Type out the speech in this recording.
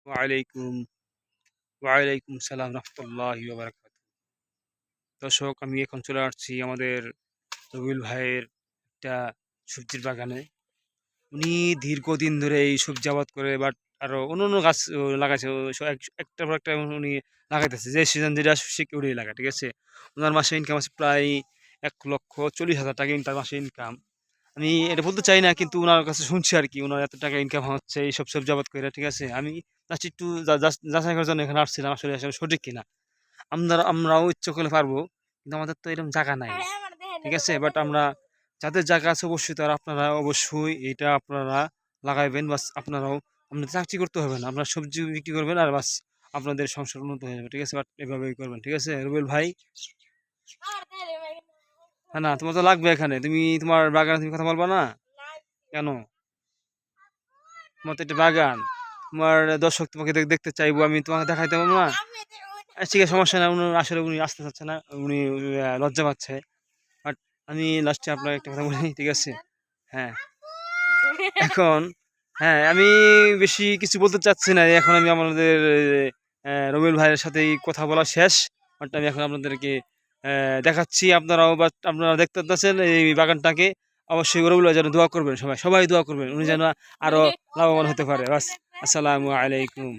ওয়ালাইকুম ওয়ালাইকুম সালাম রহমতুল্লাহি ওয়া বারাকাতুহু। দর্শক, আমি এখন চলে আসছি আমাদের রবিউল ভাইয়ের একটা সবজির বাগানে। উনি দীর্ঘদিন ধরে এই সবজি আবাদ করে, বাট আরো অন্য গাছ লাগাইছে। একটার পর একটা উনি লাগাইতেছে, যে সিজন যেটা আসে সে ওটাই লাগায়, ঠিক আছে। ওনার মাসে ইনকাম আছে প্রায় 1,40,000 টাকা তার মাসে ইনকাম। আমি এটা বলতে চাই না, কিন্তু ওনার কাছে শুনছি আর কি, ওনার এত টাকা ইনকাম হচ্ছে এইসব সবজি আবাদ করে, ঠিক আছে। আমি জাস্ট একটু যাচাই করার জন্য এখানে আসছিলাম, আসলে আসলে সঠিক কিনা। আমরাও ইচ্ছে করলে পারবো, কিন্তু আমাদের তো এরকম জায়গা নাই, ঠিক আছে। বাট আমরা যাদের জায়গা আছে অবশ্যই তারা আপনারা অবশ্যই এটা আপনারা লাগাইবেন। বাস আপনারাও, আপনাদের চাকরি করতে হবে না, আপনারা সবজি বিক্রি করবেন আর বাস আপনাদের সংসার উন্নত হয়ে যাবে, ঠিক আছে। বাট এভাবেই করবেন, ঠিক আছে রুবেল ভাই। হ্যাঁ, না তোমার তো লাগবে এখানে, তুমি তোমার বাগানে তুমি কথা বলবা না কেন? তোমার তো একটা বাগান, তোমার দর্শক তোমাকে দেখতে চাইবো, আমি তোমাকে দেখাইতে পারবো না। ঠিক আছে, সমস্যা না। আসলে উনি আসতে চাচ্ছে না, উনি লজ্জা পাচ্ছে। বাট আমি লাস্টে আপনার একটা কথা বলি, ঠিক আছে। হ্যাঁ, এখন, হ্যাঁ, আমি বেশি কিছু বলতে চাচ্ছি না। এখন আমি আমাদের রবিউল ভাইয়ের সাথেই কথা বলা শেষ। বাট আমি এখন আপনাদেরকে দেখাচ্ছি, আপনারাও বা আপনারা দেখতে পাচ্ছেন এই বাগানটাকে। অবশ্যই রবিউল ভাই যেন দোয়া করবেন, সবাই সবাই দোয়া করবেন, উনি যেন আরো লাভবান হতে পারে। বাস, আসসালামু আলাইকুম।